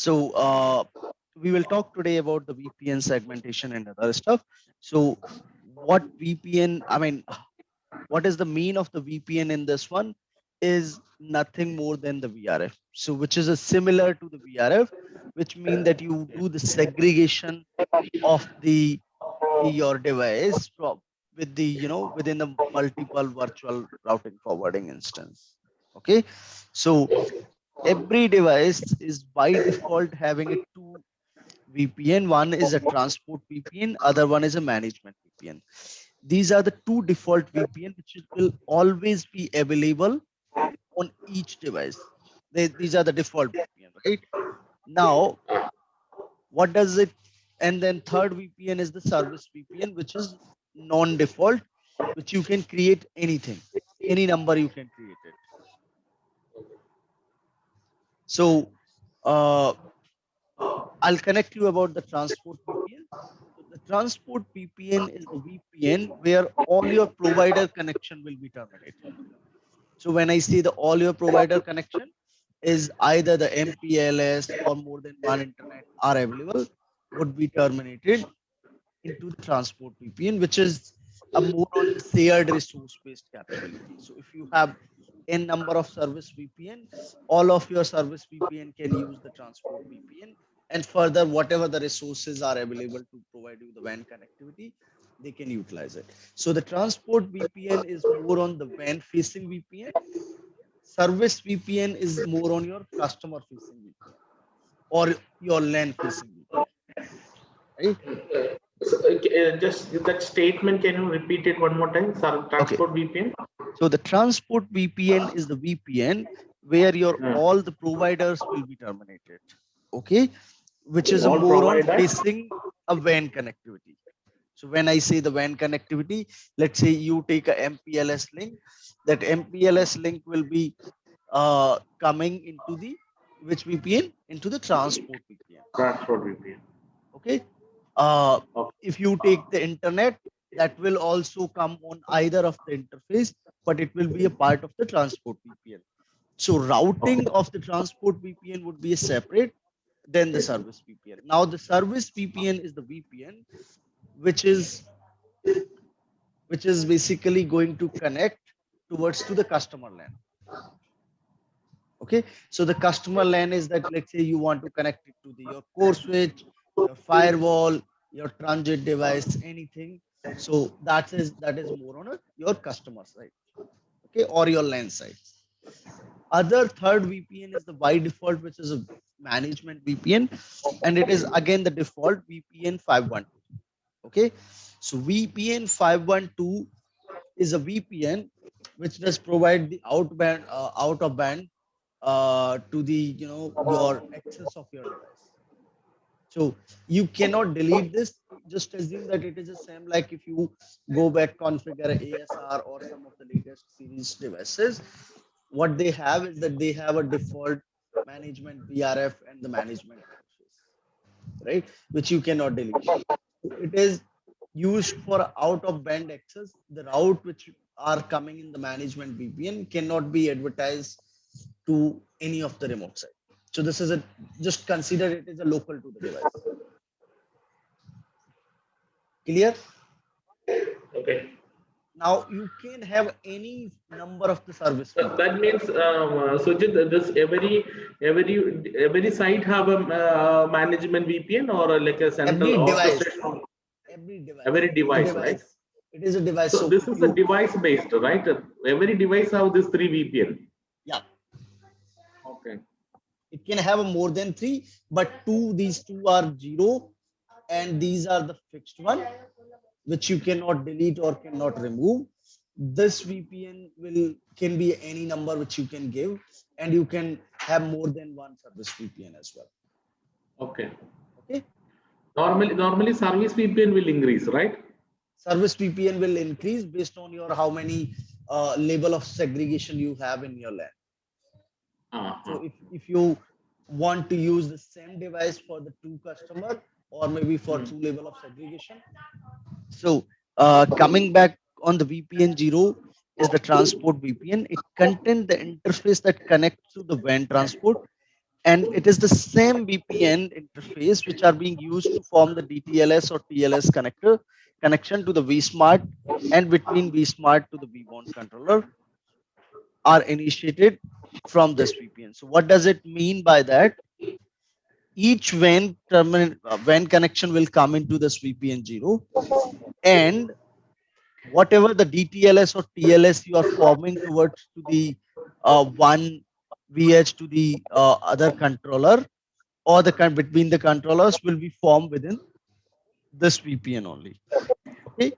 So we will talk today about the VPN segmentation and other stuff. So what VPN, I mean, what is the mean of the VPN in this one is nothing more than the VRF. So which is a similar to the VRF, which mean that you do the segregation of your device with the within the multiple virtual routing forwarding instance. Okay, so every device is by default having a two VPN. One is a transport VPN, other one is a management VPN. These are the two default VPN which will always be available on each device. These are the default VPN, right? Now, what does it? And then third VPN is the service VPN, which is non-default, which you can create anything, any number you can create it. So I'll connect you about the transport VPN. So the transport VPN is the VPN where all your provider connection will be terminated. So when I say the all your provider connection is either the MPLS or more than one internet are available would be terminated into the transport VPN, which is a more on the shared resource based capability. So if you have n number of service VPN, all of your service VPN can use the transport VPN, and further whatever the resources are available to provide you the WAN connectivity, they can utilize it. So the transport VPN is more on the WAN facing VPN. Service VPN is more on your customer facing VPN or your LAN facing VPN, right? Just that statement, can you repeat it one more time? Okay. Transport VPN. So the transport VPN is the VPN where your all the providers will be terminated. Okay, which is a All more on providers. facing a WAN connectivity. So when I say the WAN connectivity, let's say you take a MPLS link, that MPLS link will be coming into the which VPN? Into the transport VPN. Transport VPN. Okay. Okay. If you take the internet, that will also come on either of the interface, but it will be a part of the transport VPN. So routing of the transport VPN would be a separate than the service VPN. Now the service VPN is the VPN which is basically going to connect towards to the customer LAN. Okay, so the customer LAN is that, let's say you want to connect it to your core switch, your firewall, your transit device, anything. So that is more on your customer side, okay, or your LAN side. Other third VPN is the by default, which is a management VPN, and it is again the default VPN 512. Okay, so VPN 512 is a VPN which does provide the out of band to the your access of your device. So you cannot delete this. Just assume that it is the same like if you go back configure ASR or some of the latest series devices. What they have is that they have a default management VRF and the management interface, right? Which you cannot delete. So it is used for out of band access. The route which are coming in the management VPN cannot be advertised to any of the remote site. So this is a just consider it as a local to the device. Clear? Okay. Now you can have any number of the service VPN. That means, Sujit, this every site have a management VPN or like a central Every device, orchestration. every Every device, right? device. It is a device. So So this if is a you, device based, right? Every device have this 3 VPN. yeah, Okay. it can have a more than three, but these two are zero, and these are the fixed one, which you cannot delete or cannot remove. This VPN can be any number which you can give, and you can have more than one service VPN as well. Okay. Okay. Normally service VPN will increase, right? Service VPN will increase based on your how many level of segregation you have in your LAN. So if you want to use the same device for the two customer or maybe for two level of segregation. So coming back on the VPN 0 is the transport VPN. It contains the interface that connects to the WAN transport And it is the same VPN interface which are being used to form the DTLS or TLS connector connection to the vSmart, and between vSmart to the vWAN controller are initiated from this VPN. So what does it mean by that? Each WAN terminal WAN connection will come into this VPN 0, and whatever the DTLS or TLS you are forming towards to the one VH to the other controller, or the between the controllers, will be formed within this VPN only. Okay.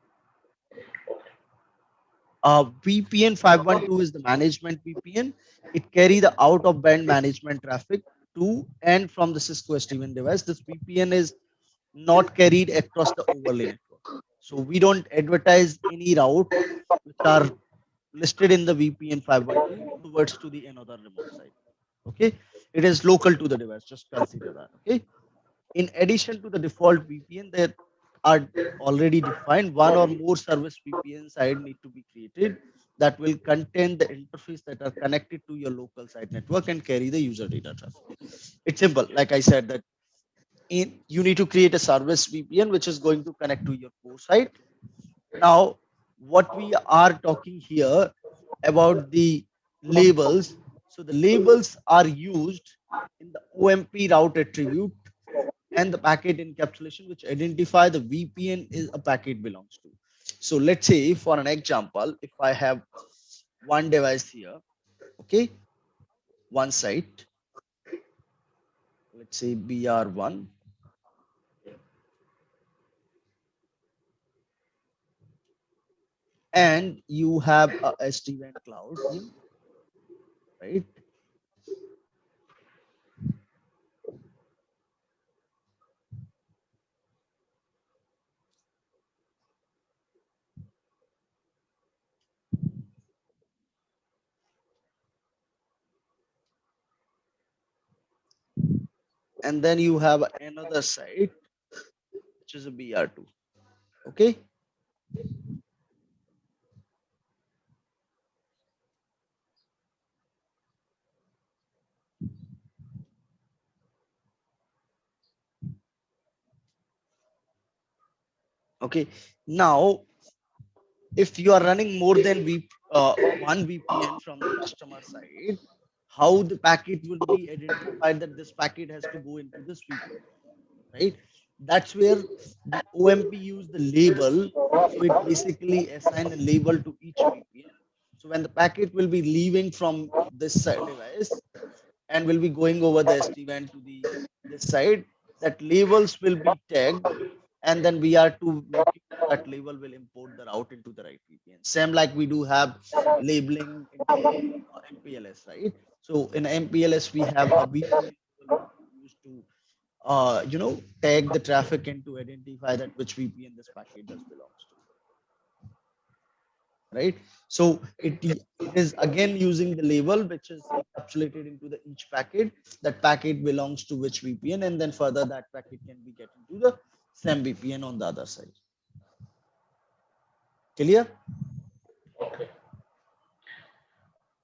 VPN 512 is the management VPN. It carry the out of band management traffic to and from the Cisco SD-WAN device. This VPN is not carried across the overlay network. So we don't advertise any route which are listed in the VPN 512 towards to the another remote site. Okay. It is local to the device. Just consider that. Okay. In addition to the default VPN, there are already defined one or more service VPN site need to be created that will contain the interface that are connected to your local site network and carry the user data traffic. It's simple. Like I said, that you need to create a service VPN which is going to connect to your core site. Now, what we are talking here about the labels. So the labels are used in the OMP route attribute and the packet encapsulation which identify the VPN is a packet belongs to. So let's say for an example, if I have one device here, okay, one site, let's say BR1, and you have a SD-WAN cloud here, right? And then you have another site which is a BR2, okay? Okay, now if you are running more than one VPN from the customer side, how the packet will be identified that this packet has to go into this VPN, right? That's where the OMP use the label. So it basically assign a label to each VPN. So when the packet will be leaving from this device and will be going over the SD-WAN to the this side, that labels will be tagged, and then we are to make use that label will import the route into the right VPN. Same like we do have labeling into MPLS, right? So in MPLS we have a VPN label which we use to tag the traffic and to identify that which VPN this packet does belongs to, right? So it is again using the label which is encapsulated into the each packet. That packet belongs to which VPN, and then further that packet can be getting to the same VPN on the other side. Clear? Okay.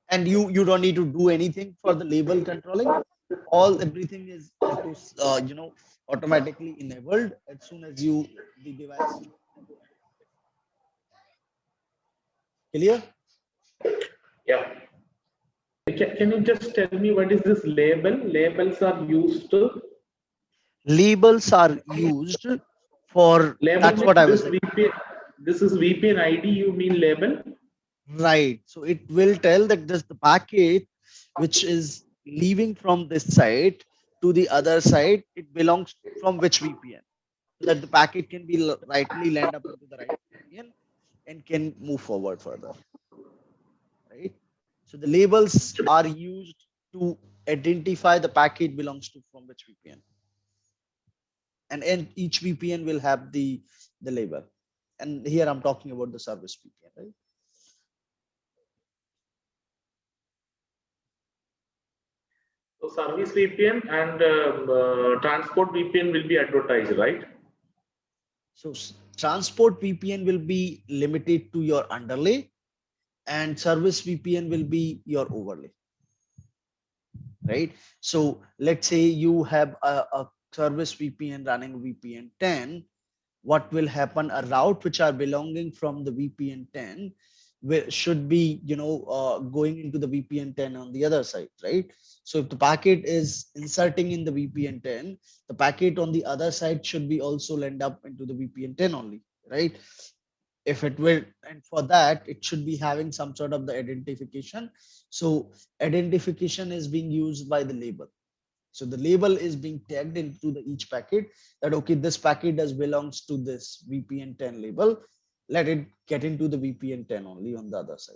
And you don't need to do anything for the label controlling. All everything is automatically enabled as soon as you the device. Clear? Yeah. Can you just tell me what is this label? Labels are used to. Labels are used for, Label that's means what I was this like. VPN. This is VPN ID. You mean label? Right. So it will tell that this the packet which is leaving from this site to the other side, it belongs from which VPN, so that the packet can be rightly land up into the right VPN and can move forward further. Right. So the labels are used to identify the packet belongs to from which VPN, and each VPN will have the label. And here I'm talking about the service VPN, right? So service VPN and transport VPN will be advertised, right? So transport VPN will be limited to your underlay, and service VPN will be your overlay. right? So let's say you have a service VPN running VPN 10. What will happen? A route which are belonging from the VPN 10 should be, going into the VPN 10 on the other side, right? So if the packet is inserting in the VPN 10, the packet on the other side should be also end up into the VPN 10 only, right? If it will, and for that it should be having some sort of the identification. So identification is being used by the label. So the label is being tagged into the each packet, that okay, this packet does belongs to this VPN 10 label, let it get into the VPN 10 only on the other side.